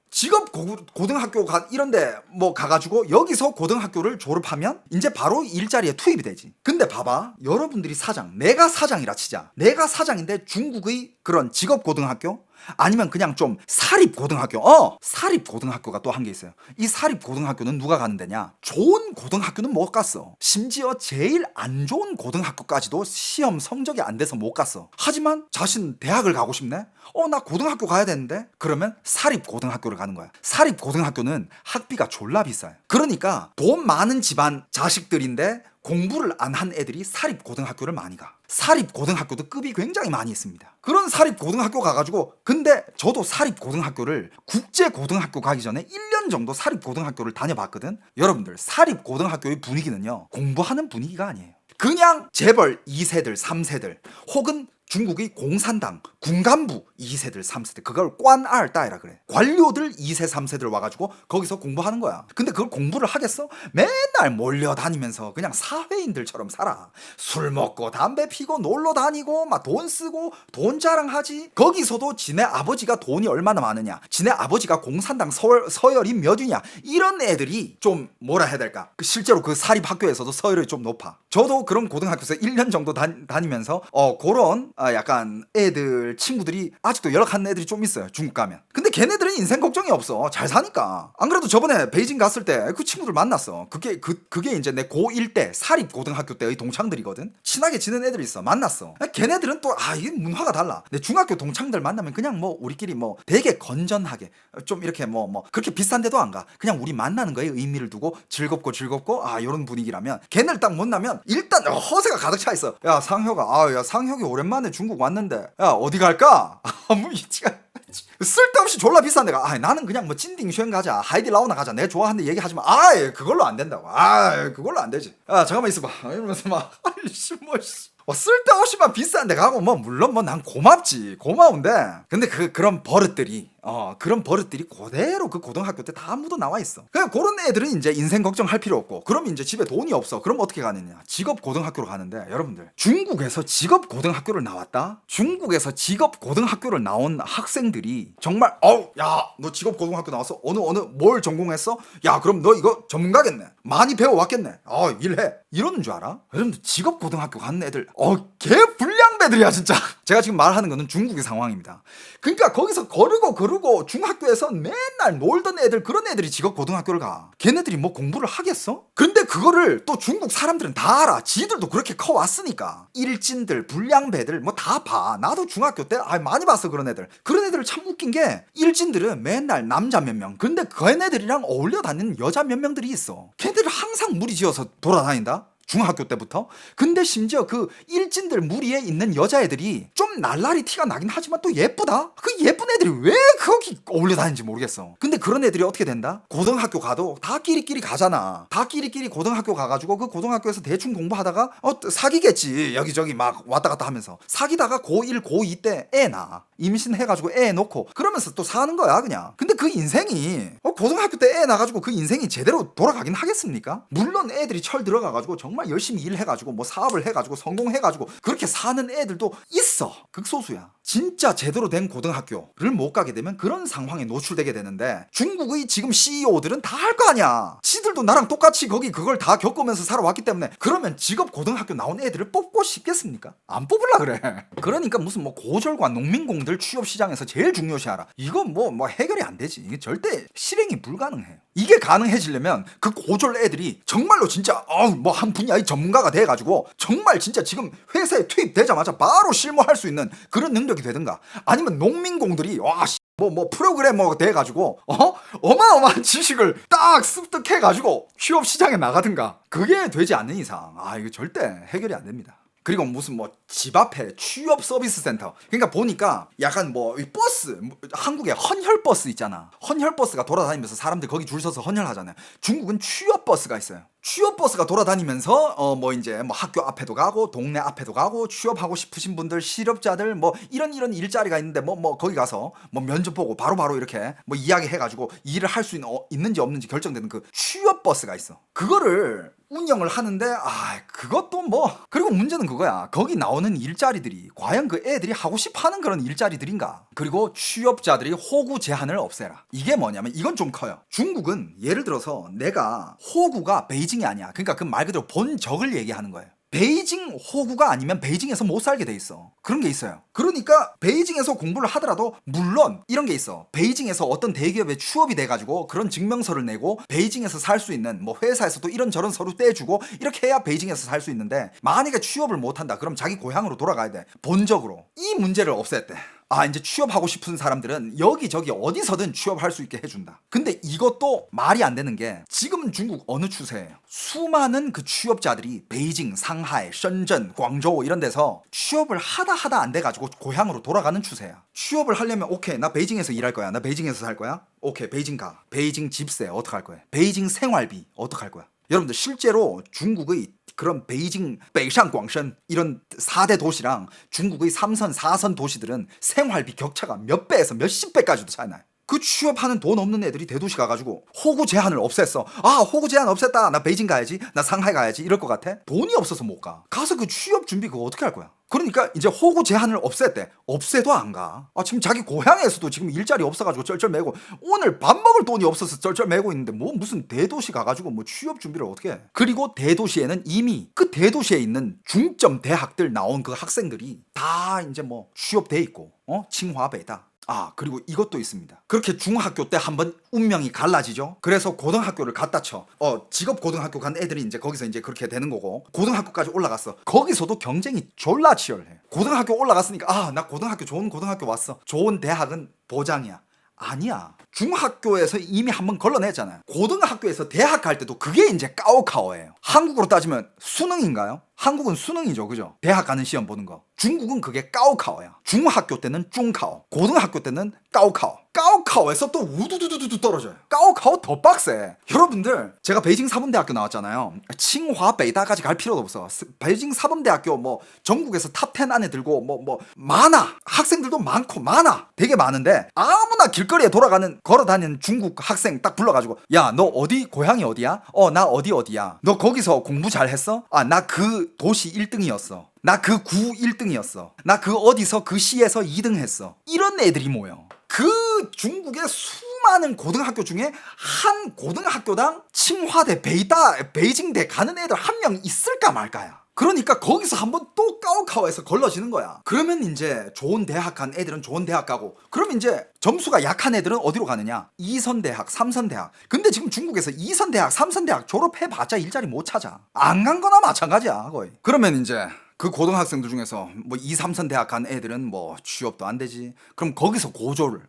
고등학교 이런데 뭐 가가지고 여기서 고등학교를 졸업하면 이제 바로 일자리에 투입이 되지. 근데 봐봐, 여러분들이 내가 사장이라 치자. 내가 사장인데 중국의 그런 직업고등학교 아니면 그냥 좀 사립고등학교 사립고등학교가 또 한 게 있어요. 이 사립고등학교는 누가 가는 데냐? 좋은 고등학교는 못 갔어. 심지어 제일 안 좋은 고등학교까지도 시험 성적이 안 돼서 못 갔어. 하지만 자신 대학을 가고 싶네? 나 고등학교 가야 되는데? 그러면 사립고등학교를 가는 거야. 사립고등학교는 학비가 졸라 비싸요. 그러니까 돈 많은 집안 자식들인데 공부를 안 한 애들이 사립고등학교를 많이 가. 사립고등학교도 급이 굉장히 많이 있습니다. 그런 사립고등학교 가가지고 근데 저도 사립고등학교를 국제고등학교 가기 전에 1년 정도 사립고등학교를 다녀봤거든. 여러분들 사립고등학교의 분위기는요 공부하는 분위기가 아니에요. 그냥 재벌 2세들 3세들 혹은 중국의 공산당, 군간부 2세들, 3세들 그걸 꽌알따이라 그래. 관료들 2세, 3세들 와가지고 거기서 공부하는 거야. 근데 그걸 공부를 하겠어? 맨날 몰려다니면서 그냥 사회인들처럼 살아. 술 먹고 담배 피고 놀러 다니고 막 돈 쓰고 돈 자랑하지. 거기서도 지네 아버지가 돈이 얼마나 많으냐, 지네 아버지가 공산당 서열이 몇이냐, 이런 애들이 좀 뭐라 해야 될까, 실제로 그 사립학교에서도 서열이 좀 높아. 저도 그런 고등학교에서 1년 정도 다니면서 그런 약간 애들 친구들이 아직도 연락하는 애들이 좀 있어요. 중국 가면. 근데 걔네들은 인생 걱정이 없어. 잘 사니까. 안 그래도 저번에 베이징 갔을 때 그 친구들 만났어. 그게 이제 내 고1 때 사립고등학교 때의 동창들이거든. 친하게 지낸 애들이 있어. 만났어. 걔네들은 또 이게 문화가 달라. 내 중학교 동창들 만나면 그냥 뭐 우리끼리 뭐 되게 건전하게 좀 이렇게 뭐 그렇게 비싼 데도 안 가. 그냥 우리 만나는 거에 의미를 두고 즐겁고 이런 분위기라면 걔네를 딱 만나면 일단 허세가 가득 차 있어. 야 상혁아, 야 상혁이 오랜만에 중국 왔는데 야 어디 갈까? 뭐 이치가 쓸데없이 졸라 비싼 데가. 나는 그냥 뭐 찐딩쉔 가자, 하이디라오나 가자, 내 좋아하는 데 얘기하지마. 그걸로 안 된다고. 그걸로 안 되지. 잠깐만 있어봐 이러면서 막 쓸데없이만 비싼 데 가고 물론 난 고마운데 근데 그런 버릇들이 그대로 그 고등학교 때 다 묻어 나와 있어. 그냥 그런 애들은 이제 인생 걱정할 필요 없고, 그럼 이제 집에 돈이 없어. 그럼 어떻게 가느냐? 직업 고등학교로 가는데, 여러분들 중국에서 직업 고등학교를 나왔다? 중국에서 직업 고등학교를 나온 학생들이 정말 야 너 직업 고등학교 나왔어? 어느 뭘 전공했어? 야 그럼 너 이거 전문가겠네. 많이 배워왔겠네. 일해. 이러는 줄 알아? 여러분들 직업 고등학교 가는 애들 개 불량배들이야 진짜. 제가 지금 말하는 거는 중국의 상황입니다. 그러니까 거기서 거르고 중학교에서 맨날 놀던 애들, 그런 애들이 직업 고등학교를 가. 걔네들이 뭐 공부를 하겠어? 근데 그거를 또 중국 사람들은 다 알아. 지들도 그렇게 커왔으니까. 일진들, 불량배들 뭐 다 봐. 나도 중학교 때 많이 봤어. 그런 애들을 참 웃긴 게, 일진들은 맨날 남자 몇 명, 근데 걔네들이랑 어울려 다니는 여자 몇 명들이 있어. 걔네들은 항상 무리지어서 돌아다닌다. 중학교 때부터. 근데 심지어 그 일진들 무리에 있는 여자애들이 좀 날라리 티가 나긴 하지만 또 예쁘다. 그 예쁜 애들이 왜 거기 어울려 다니는지 모르겠어. 근데 그런 애들이 어떻게 된다? 고등학교 가도 다 끼리끼리 가잖아. 다 끼리끼리 고등학교 가가지고 그 고등학교에서 대충 공부하다가 사귀겠지. 여기저기 막 왔다 갔다 하면서 사귀다가 고1 고2 때 애 낳아. 임신해가지고 애 놓고 그러면서 또 사는 거야 그냥. 근데 그 인생이 고등학교 때 애 낳아가지고 그 인생이 제대로 돌아가긴 하겠습니까? 물론 애들이 철 들어가가지고 정말 열심히 일해가지고 뭐 사업을 해가지고 성공해가지고 그렇게 사는 애들도 있어. 극소수야. 진짜 제대로 된 고등학교를 못 가게 되면 그런 상황에 노출되게 되는데, 중국의 지금 CEO들은 다 할 거 아니야. 지들도 나랑 똑같이 거기 그걸 다 겪으면서 살아왔기 때문에. 그러면 직업 고등학교 나온 애들을 뽑고 싶겠습니까? 안 뽑으려 그래. 그러니까 무슨 뭐 고졸과 농민공들 취업 시장에서 제일 중요시하라, 이건 뭐 해결이 안 되지. 이게 절대 실행이 불가능해요. 이게 가능해지려면 그 고졸 애들이 정말로 진짜 뭐 한 분야의 전문가가 돼가지고 정말 진짜 지금 회사에 투입되자마자 바로 실무할 수 있는 그런 능력이 되든가, 아니면 농민공들이 뭐 프로그래머가 돼가지고 어마어마한 지식을 딱 습득해가지고 취업 시장에 나가든가. 그게 되지 않는 이상 이거 절대 해결이 안 됩니다. 그리고 무슨 뭐 집 앞에 취업 서비스 센터, 그러니까 보니까 약간 뭐 버스, 한국에 헌혈 버스 있잖아. 헌혈 버스가 돌아다니면서 사람들 거기 줄 서서 헌혈하잖아요. 중국은 취업 버스가 있어요. 취업 버스가 돌아다니면서 뭐 이제 뭐 학교 앞에도 가고 동네 앞에도 가고, 취업하고 싶으신 분들, 실업자들 뭐 이런 일자리가 있는데 뭐 거기 가서 뭐 면접 보고 바로 이렇게 뭐 이야기해가지고 일을 할 수 있는지 없는지 결정되는 그 취업 버스가 있어. 그거를 운영을 하는데 그것도 뭐, 그리고 문제는 그거야. 거기 나오는 일자리들이 과연 그 애들이 하고 싶어하는 그런 일자리들인가. 그리고 취업자들이 호구 제한을 없애라. 이게 뭐냐면 이건 좀 커요. 중국은 예를 들어서 내가 호구가 베이징이 아니야. 그러니까 그 말 그대로 본적을 얘기하는 거예요. 베이징 호구가 아니면 베이징에서 못 살게 돼 있어. 그런 게 있어요. 그러니까 베이징에서 공부를 하더라도, 물론 이런 게 있어. 베이징에서 어떤 대기업에 취업이 돼가지고 그런 증명서를 내고 베이징에서 살 수 있는, 뭐 회사에서도 이런저런 서류 떼주고 이렇게 해야 베이징에서 살 수 있는데, 만약에 취업을 못한다 그럼 자기 고향으로 돌아가야 돼. 본적으로. 이 문제를 없앴대. 이제 취업하고 싶은 사람들은 여기저기 어디서든 취업할 수 있게 해준다. 근데 이것도 말이 안 되는 게, 지금 중국 어느 추세예요? 수많은 그 취업자들이 베이징, 상하이, 션전, 광저우 이런 데서 취업을 하다 안 돼가지고 고향으로 돌아가는 추세야. 취업을 하려면 오케이, 나 베이징에서 일할 거야. 나 베이징에서 살 거야. 오케이, 베이징 가. 베이징 집세 어떡할 거야? 베이징 생활비 어떡할 거야? 여러분들 실제로 중국의 그런 베이징, 베이상, 광션 이런 4대 도시랑 중국의 3선, 4선 도시들은 생활비 격차가 몇 배에서 몇십 배까지도 차이 나요. 그 취업하는 돈 없는 애들이 대도시 가가지고 호구 제한을 없앴어. 호구 제한 없앴다. 나 베이징 가야지. 나 상하이 가야지. 이럴 것 같아? 돈이 없어서 못 가. 가서 그 취업 준비 그거 어떻게 할 거야? 그러니까 이제 호구 제한을 없앴대. 없애도 안 가. 지금 자기 고향에서도 지금 일자리 없어가지고 쩔쩔매고, 오늘 밥 먹을 돈이 없어서 쩔쩔매고 있는데 뭐 무슨 대도시 가가지고 뭐 취업 준비를 어떻게 해. 그리고 대도시에는 이미 그 대도시에 있는 중점 대학들 나온 그 학생들이 다 이제 뭐 취업돼 있고, 칭화,北大. 그리고 이것도 있습니다. 그렇게 중학교 때 한번 운명이 갈라지죠. 그래서 고등학교를 갖다 쳐. 직업 고등학교 간 애들이 이제 거기서 이제 그렇게 되는 거고, 고등학교까지 올라갔어. 거기서도 경쟁이 졸라 치열해. 고등학교 올라갔으니까 나 고등학교, 좋은 고등학교 왔어. 좋은 대학은 보장이야. 아니야. 중학교에서 이미 한번 걸러냈잖아요. 고등학교에서 대학 갈 때도 그게 이제 까오카오예요. 한국으로 따지면 수능인가요? 한국은 수능이죠, 그죠? 대학 가는 시험 보는 거. 중국은 그게 까오카오야. 중학교 때는 중카오, 고등학교 때는 까오카오. 까오카오에서 또 우두두두두 떨어져요. 까오카오 더 빡세. 여러분들, 제가 베이징 사범대학교 나왔잖아요. 칭화,北大까지 갈 필요도 없어. 베이징 사범대학교 뭐 전국에서 탑10 안에 들고 뭐 많아. 학생들도 많고 많아. 되게 많은데 아무나 길거리에 걸어 다니는 중국 학생 딱 불러가지고, 야, 너 어디, 고향이 어디야? 나 어디야. 너 거기서 공부 잘했어? 나 그 도시 1등이었어. 나 그 구 1등이었어. 나 그 어디서 그 시에서 2등 했어. 이런 애들이 모여. 그 중국의 수많은 고등학교 중에 한 고등학교당 칭화대, 베이징대 가는 애들 한 명 있을까 말까야. 그러니까 거기서 한번 또 까오카오에서 걸러지는 거야. 그러면 이제 좋은 대학 간 애들은 좋은 대학 가고, 그럼 이제 점수가 약한 애들은 어디로 가느냐? 2선 대학, 3선 대학. 근데 지금 중국에서 2선 대학, 3선 대학 졸업해봤자 일자리 못 찾아. 안 간 거나 마찬가지야, 거의. 그러면 이제 그 고등학생들 중에서 뭐 2, 3선 대학 간 애들은 뭐 취업도 안 되지. 그럼 거기서 고졸을,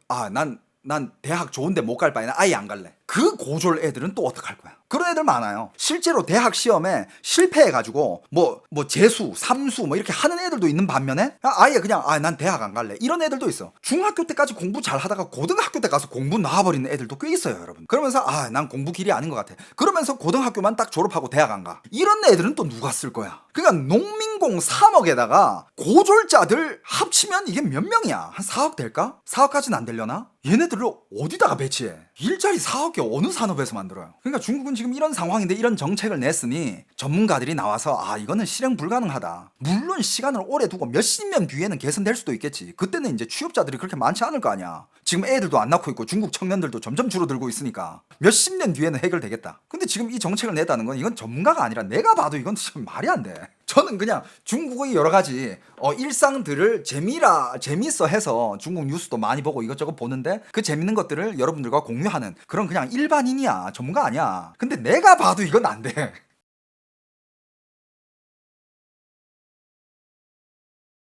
난 대학 좋은데 못 갈 바에는 아예 안 갈래. 그 고졸 애들은 또 어떡할 거야? 그런 애들 많아요. 실제로 대학 시험에 실패해가지고 뭐 재수, 삼수 뭐 이렇게 하는 애들도 있는 반면에 아예 그냥 난 대학 안 갈래 이런 애들도 있어. 중학교 때까지 공부 잘 하다가 고등학교 때 가서 공부 나와버리는 애들도 꽤 있어요, 여러분. 그러면서 난 공부 길이 아닌 것 같아. 그러면서 고등학교만 딱 졸업하고 대학 안 가. 이런 애들은 또 누가 쓸 거야? 그러니까 농민공 3억에다가 고졸자들 합치면 이게 몇 명이야? 한 4억 될까? 4억까지는 안 되려나? 얘네들을 어디다가 배치해? 일자리 4억이 어느 산업에서 만들어요? 그러니까 중국은 지금 이런 상황인데 이런 정책을 냈으니 전문가들이 나와서 이거는 실행 불가능하다. 물론 시간을 오래 두고 몇십 년 뒤에는 개선될 수도 있겠지. 그때는 이제 취업자들이 그렇게 많지 않을 거 아니야. 지금 애들도 안 낳고 있고 중국 청년들도 점점 줄어들고 있으니까 몇십 년 뒤에는 해결되겠다. 근데 지금 이 정책을 냈다는 건 이건 전문가가 아니라 내가 봐도 이건 참 말이 안 돼. 저는 그냥 중국의 여러 가지 일상들을 재미있어 해서 중국 뉴스도 많이 보고 이것저것 보는데 그 재밌는 것들을 여러분들과 공유하는 그런 그냥 일반인이야. 전문가 아니야. 근데 내가 봐도 이건 안 돼.